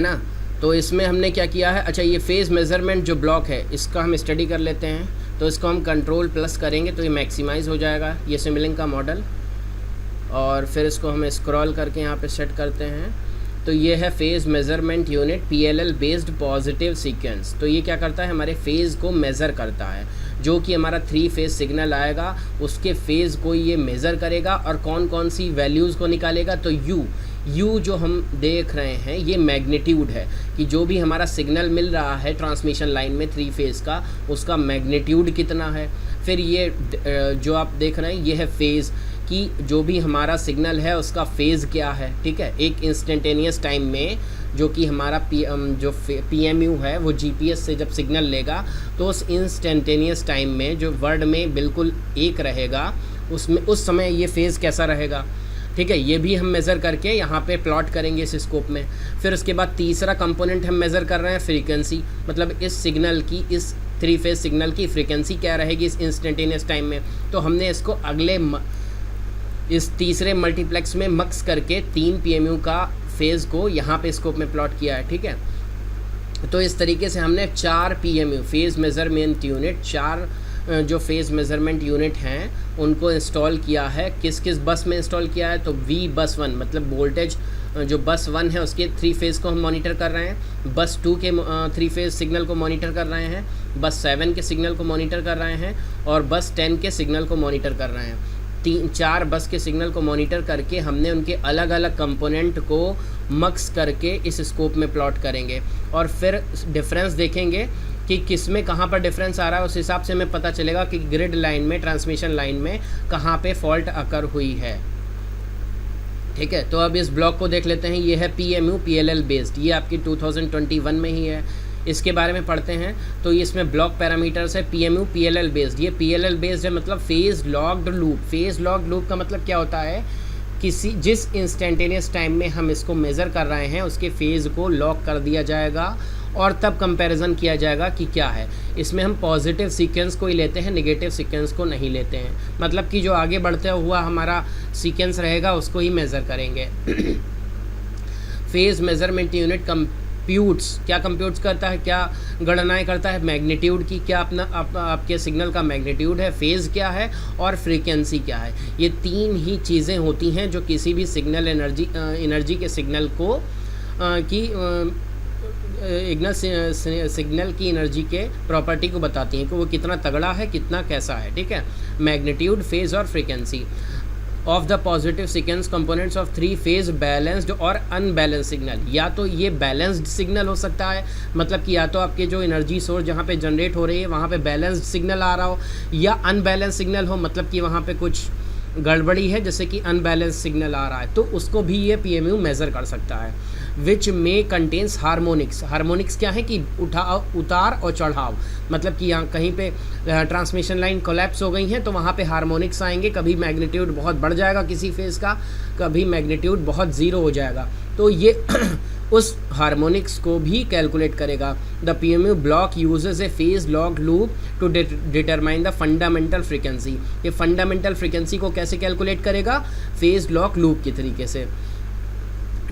ना। तो इसमें हमने क्या किया है, अच्छा ये फेज़ मेज़रमेंट जो ब्लॉक है, इसका हम स्टडी कर लेते हैं। तो इसको हम कंट्रोल+ करेंगे तो ये मैक्सिमाइज़ हो जाएगा, ये सिमुलिंक का मॉडल। और फिर इसको हम स्क्रॉल करके यहाँ पे सेट करते हैं। तो ये है phase measurement unit PLL based positive sequence. तो ये क्या करता है, हमारे फेज़ को मेज़र करता है, जो कि हमारा 3 फेज़ सिग्नल आएगा, उसके फेज़ को ये मेज़र करेगा और कौन कौन सी वैल्यूज़ को निकालेगा। तो यू जो हम देख रहे हैं, ये मैग्नीट्यूड है कि जो भी हमारा सिग्नल मिल रहा है ट्रांसमिशन लाइन में 3 फेज़ का, उसका मैग्नीट्यूड कितना है। फिर ये जो आप देख रहे हैं, ये है फेज़ कि जो भी हमारा सिग्नल है उसका फेज़ क्या है। ठीक है, एक इंस्टेंटेनियस टाइम में जो कि हमारा पीएमयू है वो जीपीएस से जब सिग्नल लेगा, तो उस इंस्टेंटेनियस टाइम में जो वर्ड में बिल्कुल एक रहेगा, उसमें उस समय ये फेज़ कैसा रहेगा। ठीक है, ये भी हम मेज़र करके यहाँ पे प्लॉट करेंगे इस स्कोप में। फिर उसके बाद तीसरा कंपोनेंट हम मेज़र कर रहे हैं फ्रीक्वेंसी, मतलब इस सिग्नल की, इस 3 फेज़ सिग्नल की फ्रीक्वेंसी क्या रहेगी इस इंस्टेंटेनियस टाइम में। तो हमने इसको इस तीसरे मल्टीप्लेक्स में मक्स करके 3 पीएमयू का फेज़ को यहाँ पे स्कोप में प्लॉट किया है। ठीक है, तो इस तरीके से हमने 4 पीएमयू फेज़ मेज़रमेंट यूनिट, 4 जो फेज़ मेज़रमेंट यूनिट हैं उनको इंस्टॉल किया है। किस किस बस में इंस्टॉल किया है, तो बस 1 मतलब वोल्टेज जो बस 1 है उसके 3 फेज़ को हम मॉनिटर कर रहे हैं, बस 2 के 3 फेज़ सिग्नल को मॉनिटर कर रहे हैं, बस 7 के सिग्नल को मॉनिटर कर रहे हैं, और बस 10 के सिग्नल को मॉनिटर कर रहे हैं। 4 बस के सिग्नल को मॉनिटर करके हमने उनके अलग अलग कंपोनेंट को मक्स करके इस स्कोप में प्लॉट करेंगे, और फिर डिफरेंस देखेंगे कि किस में कहाँ पर डिफरेंस आ रहा है। उस हिसाब से हमें पता चलेगा कि ग्रिड लाइन में, ट्रांसमिशन लाइन में कहाँ पे फॉल्ट अकर हुई है। ठीक है, तो अब इस ब्लॉक को देख लेते हैं। ये है पीएमयू PLL बेस्ड, ये आपकी 2021 में ही है। इसके बारे में पढ़ते हैं। तो इसमें ब्लॉक पैरामीटर्स है पीएमयू PLL बेस्ड। ये PLL बेस्ड है, मतलब phase locked loop. Phase locked loop का मतलब क्या होता है, जिस इंस्टेंटेनियस टाइम में हम इसको मेज़र कर रहे हैं उसके फेज़ को लॉक कर दिया जाएगा, और तब कंपैरिजन किया जाएगा कि क्या है। इसमें हम पॉजिटिव सीक्वेंस को ही लेते हैं, नेगेटिव सीक्वेंस को नहीं लेते हैं, मतलब कि जो आगे बढ़ते हुआ हमारा सीक्वेंस रहेगा उसको ही मेज़र करेंगे। फेज़ मेज़रमेंट यूनिट कंप्यूट्स, क्या कंप्यूट्स करता है, क्या गणनाएं करता है, मैग्नीट्यूड की, क्या अपना आपके सिग्नल का मैग्नीट्यूड है, फेज़ क्या है और फ्रीक्वेंसी क्या है। ये तीन ही चीज़ें होती हैं जो किसी भी सिग्नल एनर्जी के सिग्नल को सिग्नल की एनर्जी के प्रॉपर्टी को बताती हैं कि वो कितना तगड़ा है, कितना कैसा है। ठीक है, मैग्नीट्यूड, फेज़ और frequency of the positive sequence components of three phase balanced और अनबैलेंस्ड सिग्नल। या तो ये बैलेंस्ड सिग्नल हो सकता है, मतलब कि या तो आपके जो एनर्जी सोर्स जहाँ पे जनरेट हो रही है वहाँ पे बैलेंस्ड सिग्नल आ रहा हो, या अनबैलेंस्ड सिग्नल हो, मतलब कि वहाँ पे कुछ गड़बड़ी है जैसे कि अनबैलेंस सिग्नल आ रहा है, तो उसको भी ये PMU मेज़र कर सकता है। विच में कंटेन्स हारमोनिक्स। हारमोनिक्स क्या है कि उतार और चढ़ाव, मतलब कि यहाँ कहीं पे ट्रांसमिशन लाइन कोलैप्स हो गई हैं तो वहाँ पे हारमोनिक्स आएंगे, कभी मैग्नीट्यूड बहुत बढ़ जाएगा किसी फेज़ का, कभी मैग्नीट्यूड बहुत ज़ीरो हो जाएगा, तो ये उस हारमोनिक्स को भी कैलकुलेट करेगा। The PMU block uses a phase lock loop to determine the fundamental frequency. ये फंडामेंटल फ्रीक्वेंसी को कैसे कैलकुलेट करेगा? फेज लॉक लूप के तरीके से।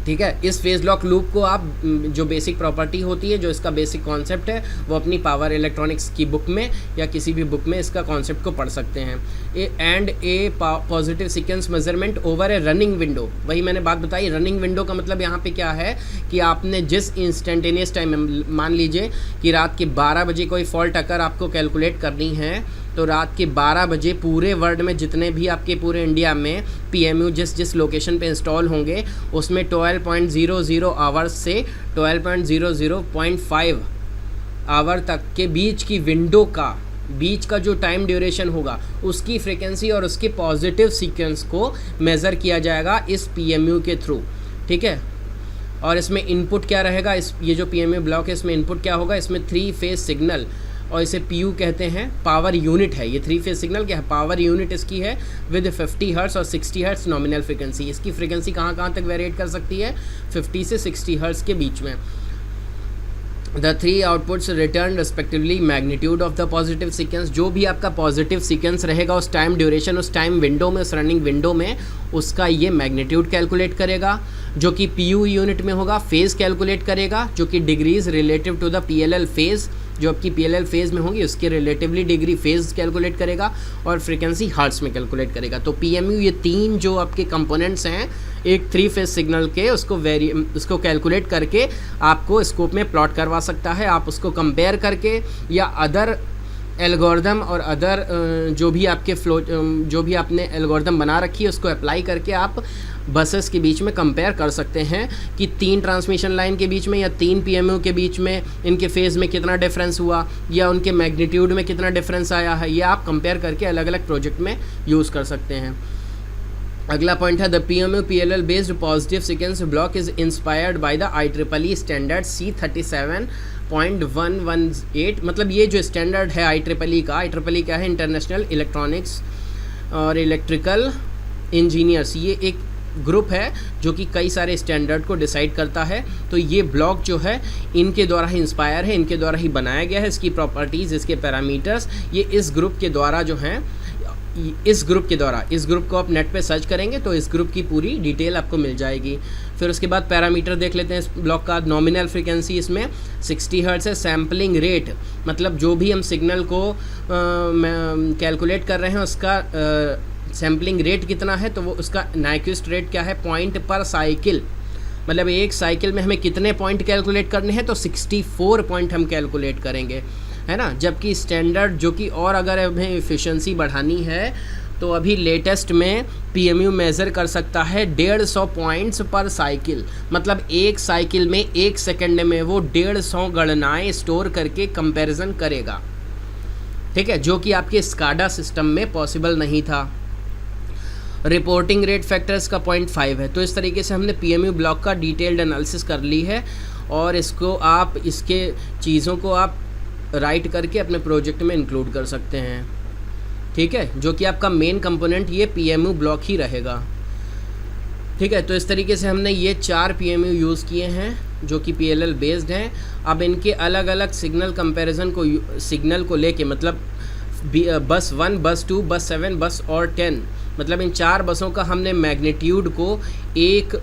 ठीक है, इस फेज लॉक लूप को आप जो बेसिक प्रॉपर्टी होती है, जो इसका बेसिक कॉन्सेप्ट है, वो अपनी पावर इलेक्ट्रॉनिक्स की बुक में या किसी भी बुक में इसका कॉन्सेप्ट को पढ़ सकते हैं। ए पॉजिटिव सीक्वेंस मेजरमेंट ओवर ए रनिंग विंडो। वही मैंने बात बताई, रनिंग विंडो का मतलब यहाँ पे क्या है कि आपने जिस इंस्टेंटेनियस टाइम में, मान लीजिए कि रात के 12 बजे कोई फॉल्ट अगर आपको कैलकुलेट करनी है, तो रात के 12 बजे पूरे वर्ल्ड में जितने भी आपके पूरे इंडिया में PMU जिस लोकेशन पे इंस्टॉल होंगे उसमें 12.00 आवर्स से 12.00.5 आवर तक के बीच का जो टाइम ड्यूरेशन होगा उसकी फ्रीक्वेंसी और उसके पॉजिटिव सीक्वेंस को मेज़र किया जाएगा इस PMU के थ्रू। ठीक है, और इसमें इनपुट क्या रहेगा, ये जो PMU ब्लॉक है इसमें इनपुट क्या होगा, इसमें 3 फेज सिग्नल, और इसे PU कहते हैं, पावर यूनिट है। ये 3 फेज सिग्नल क्या है, पावर यूनिट इसकी है विद 50 हर्ट्स और 60 हर्ट्स नॉमिनल फ्रीक्वेंसी। इसकी फ्रीक्वेंसी कहाँ तक वेरिएट कर सकती है, 50 से 60 हर्ट्स के बीच में। The 3 outputs return respectively magnitude of the positive sequence. जो भी आपका पॉजिटिव सीक्वेंस रहेगा उस टाइम ड्यूरेशन, उस टाइम विंडो में, उस रनिंग विंडो में, उसका ये मैग्नीट्यूड कैलकुलेट करेगा जो कि PU यूनिट में होगा। फेज़ कैलकुलेट करेगा जो कि degrees relative to the PLL phase, जो आपकी PLL फेज़ में होंगी उसके रिलेटिवली डिग्री फेज़ कैलकुलेट करेगा, और फ्रीक्वेंसी हर्ट्स में कैलकुलेट करेगा। तो PMU ये 3 जो आपके कंपोनेंट्स हैं एक 3 फेज सिग्नल के, उसको कैलकुलेट करके आपको स्कोप में प्लॉट करवा सकता है। आप उसको कंपेयर करके या अदर एल्गोरिदम और अदर जो भी आपने एल्गोरिदम बना रखी है उसको अप्लाई करके आप बसेस के बीच में कंपेयर कर सकते हैं कि 3 ट्रांसमिशन लाइन के बीच में या 3 PMU के बीच में इनके फेज़ में कितना डिफरेंस हुआ या उनके मैग्नीट्यूड में कितना डिफरेंस आया है। ये आप कंपेयर करके अलग अलग प्रोजेक्ट में यूज़ कर सकते हैं। अगला पॉइंट है the PMU PLL based positive sequence block is inspired by the IEEE standard C37.118। मतलब ये जो स्टैंडर्ड है IEEE क्या है, इंटरनेशनल इलेक्ट्रॉनिक्स और इलेक्ट्रिकल इंजीनियर्स, ये एक ग्रुप है जो कि कई सारे स्टैंडर्ड को डिसाइड करता है। तो ये ब्लॉक जो है इनके द्वारा ही इंस्पायर है, इनके द्वारा ही बनाया गया है। इसकी प्रॉपर्टीज़, इसके पैरामीटर्स ये इस ग्रुप के द्वारा जो हैं, इस ग्रुप को आप नेट पे सर्च करेंगे तो इस ग्रुप की पूरी डिटेल आपको मिल जाएगी। फिर उसके बाद पैरामीटर देख लेते हैं इस ब्लॉक का। नॉमिनल फ्रीक्वेंसी इसमें 60 हर्ट्ज है। सैम्पलिंग रेट, मतलब जो भी हम सिग्नल को कैलकुलेट कर रहे हैं उसका सैम्पलिंग रेट कितना है, तो वो उसका नाइक्विस्ट रेट क्या है, पॉइंट पर साइकिल, मतलब एक साइकिल में हमें कितने पॉइंट कैलकुलेट करने हैं, तो 64 पॉइंट हम कैलकुलेट करेंगे, है ना। जबकि स्टैंडर्ड जो कि, और अगर हमें एफिशिएंसी बढ़ानी है तो अभी लेटेस्ट में PMU मेज़र कर सकता है 150 पॉइंट्स पर साइकिल, मतलब एक साइकिल में 1 सेकंड में वो 150 गणनाएँ स्टोर करके कंपैरिजन करेगा। ठीक है, जो कि आपके स्काडा सिस्टम में पॉसिबल नहीं था। रिपोर्टिंग रेट फैक्टर्स का 0.5 है। तो इस तरीके से हमने PMU ब्लॉक का डिटेल्ड एनालिसिस कर ली है, और इसके चीज़ों को आप राइट करके अपने प्रोजेक्ट में इंक्लूड कर सकते हैं। ठीक है, जो कि आपका मेन कंपोनेंट ये PMU ब्लॉक ही रहेगा। ठीक है, तो इस तरीके से हमने ये 4 PMU यूज़ किए हैं जो कि PLL बेस्ड हैं। अब इनके अलग अलग सिग्नल कंपैरिजन को, सिग्नल को लेके, मतलब बस 1, बस 2, बस 7, बस और 10, मतलब इन 4 बसों का हमने मैग्नीट्यूड को एक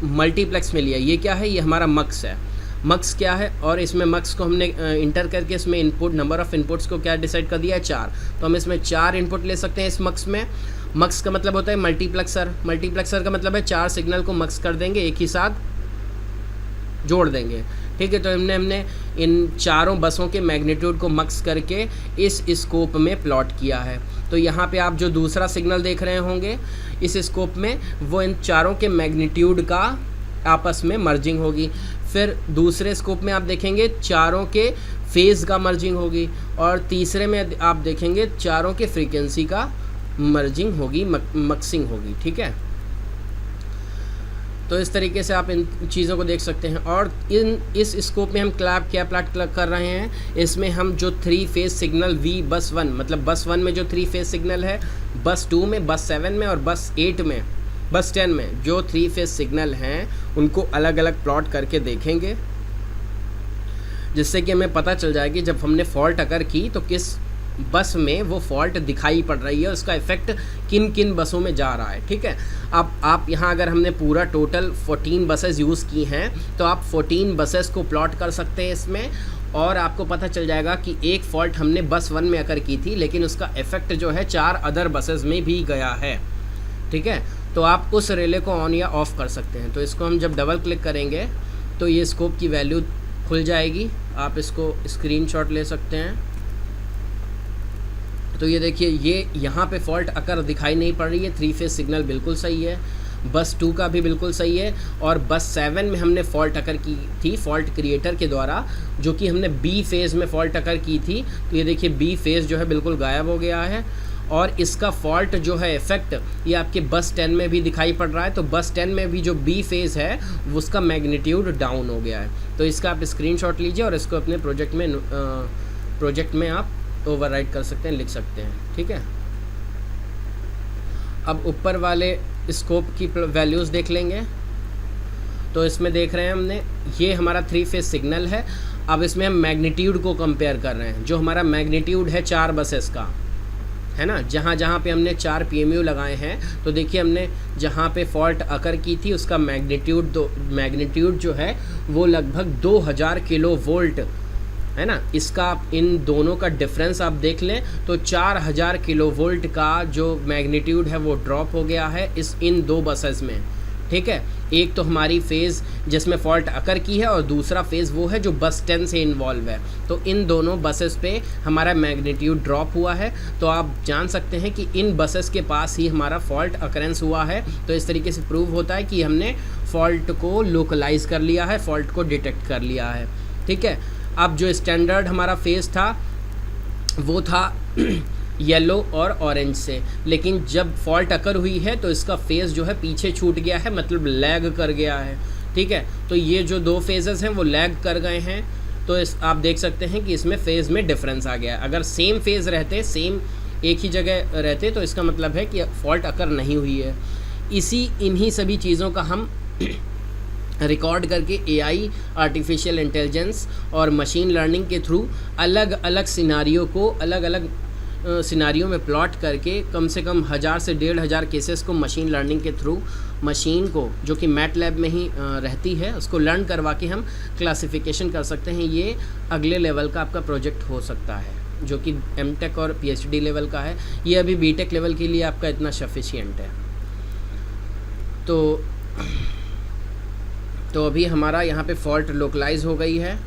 मल्टीप्लेक्स में लिया। ये क्या है, ये हमारा मक्स है। मक्स क्या है, और इसमें मक्स को हमने इंटर करके इसमें इनपुट नंबर ऑफ़ इनपुट्स को क्या डिसाइड कर दिया है 4। तो हम इसमें 4 इनपुट ले सकते हैं इस मक्स में। मक्स का मतलब होता है मल्टीप्लेक्सर। मल्टीप्लेक्सर का मतलब है 4 सिग्नल को मक्स कर देंगे, एक ही साथ जोड़ देंगे। ठीक है, तो हमने इन चारों बसों के मैग्नीट्यूड को मक्स करके इस स्कोप में प्लॉट किया है। तो यहाँ पे आप जो दूसरा सिग्नल देख रहे होंगे इस स्कोप में, वो इन चारों के मैग्नीट्यूड का आपस में मर्जिंग होगी। फिर दूसरे स्कोप में आप देखेंगे चारों के फेज़ का मर्जिंग होगी, और तीसरे में आप देखेंगे चारों के फ्रीक्वेंसी का मर्जिंग होगी, मक्सिंग होगी। ठीक है, तो इस तरीके से आप इन चीज़ों को देख सकते हैं। और इस स्कोप में हम क्या प्लॉट कर रहे हैं, इसमें हम जो 3 फेज़ सिग्नल V बस 1, मतलब बस 1 में जो 3 फेज़ सिग्नल है, बस 2 में, बस 7 में और बस 8 में, बस 10 में जो 3 फेज़ सिग्नल हैं उनको अलग अलग प्लॉट करके देखेंगे, जिससे कि हमें पता चल जाए कि जब हमने फॉल्ट अगर की तो किस बस में वो फॉल्ट दिखाई पड़ रही है, उसका इफ़ेक्ट किन किन बसों में जा रहा है। ठीक है, अब आप यहाँ अगर हमने पूरा टोटल 14 बसेस यूज़ की हैं तो आप 14 बसेस को प्लॉट कर सकते हैं इसमें, और आपको पता चल जाएगा कि एक फ़ॉल्ट हमने बस 1 में अगर की थी, लेकिन उसका इफ़ेक्ट जो है 4 अदर बसेस में भी गया है। ठीक है, तो आप उस रिले को ऑन या ऑफ़ कर सकते हैं। तो इसको हम जब डबल क्लिक करेंगे तो ये स्कोप की वैल्यू खुल जाएगी। आप इसको स्क्रीनशॉट ले सकते हैं। तो ये देखिए, ये यहाँ पे फॉल्ट अकर दिखाई नहीं पड़ रही है। 3 फेज़ सिग्नल बिल्कुल सही है, बस 2 का भी बिल्कुल सही है, और बस 7 में हमने फॉल्ट अकर की थी फॉल्ट क्रिएटर के द्वारा, जो कि हमने बी फेज़ में फॉल्ट अकर की थी। तो ये देखिए बी फेज़ जो है बिल्कुल गायब हो गया है, और इसका फॉल्ट जो है इफ़ेक्ट ये आपके बस 10 में भी दिखाई पड़ रहा है। तो बस 10 में भी जो बी फेज़ है उसका मैग्नीट्यूड डाउन हो गया है। तो इसका आप स्क्रीनशॉट लीजिए और इसको अपने प्रोजेक्ट में आप ओवरराइट कर सकते हैं, लिख सकते हैं। ठीक है, अब ऊपर वाले स्कोप की वैल्यूज़ देख लेंगे। तो इसमें देख रहे हैं हमने, ये हमारा 3 फेज़ सिग्नल है। अब इसमें हम मैग्नीट्यूड को कंपेयर कर रहे हैं। जो हमारा मैग्नीट्यूड है 4 बसेस का, है ना, जहाँ जहाँ पे हमने 4 PMU लगाए हैं, तो देखिए हमने जहाँ पे फॉल्ट अकर की थी उसका मैग्नीट्यूड जो है वो लगभग 2000 किलो वोल्ट है ना। इसका आप इन दोनों का डिफरेंस आप देख लें तो 4000 किलो वोल्ट का जो मैग्नीट्यूड है वो ड्रॉप हो गया है इन 2 बसेस में। ठीक है, एक तो हमारी फ़ेज़ जिसमें फॉल्ट अकर की है, और दूसरा फेज़ वो है जो बस 10 से इन्वॉल्व है। तो इन दोनों बसेस पे हमारा मैग्नीट्यूड ड्रॉप हुआ है। तो आप जान सकते हैं कि इन बसेस के पास ही हमारा फॉल्ट अकरेंस हुआ है। तो इस तरीके से प्रूव होता है कि हमने फॉल्ट को लोकलाइज कर लिया है, फॉल्ट को डिटेक्ट कर लिया है। ठीक है, अब जो स्टैंडर्ड हमारा फेज़ था वो था येलो और ऑरेंज से, लेकिन जब फॉल्ट अकर हुई है तो इसका फेज़ जो है पीछे छूट गया है, मतलब लैग कर गया है। ठीक है, तो ये जो 2 फेजेस हैं वो लैग कर गए हैं। तो आप देख सकते हैं कि इसमें फ़ेज़ में डिफरेंस आ गया है। अगर सेम फेज़ रहते, सेम एक ही जगह रहते, तो इसका मतलब है कि फॉल्ट अकर नहीं हुई है। इन्हीं सभी चीज़ों का हम रिकॉर्ड करके AI, आर्टिफिशियल इंटेलिजेंस और मशीन लर्निंग के थ्रू अलग अलग सिनारियो को अलग अलग सिनारियो में प्लॉट करके कम से कम 1000 से 1500 केसेस को मशीन लर्निंग के थ्रू मशीन को, जो कि मैटलैब में ही रहती है, उसको लर्न करवा के हम क्लासिफिकेशन कर सकते हैं। ये अगले लेवल का आपका प्रोजेक्ट हो सकता है, जो कि MTech और PhD लेवल का है। ये अभी BTech लेवल के लिए आपका इतना सफिशिएंट है। तो अभी हमारा यहाँ पे फॉल्ट लोकलाइज हो गई है,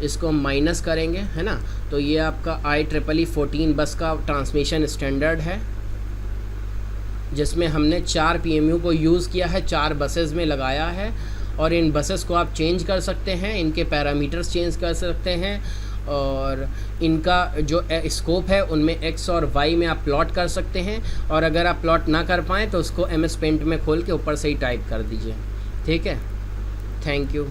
इसको हम माइनस करेंगे, है ना। तो ये आपका IEEE 14 बस का ट्रांसमिशन स्टैंडर्ड है, जिसमें हमने 4 PMU को यूज़ किया है, 4 बसेस में लगाया है। और इन बसेस को आप चेंज कर सकते हैं, इनके पैरामीटर्स चेंज कर सकते हैं, और इनका जो स्कोप है उनमें X और Y में आप प्लॉट कर सकते हैं। और अगर आप प्लॉट ना कर पाएँ तो उसको MS Paint में खोल के ऊपर से ही टाइप कर दीजिए। ठीक है, थैंक यू।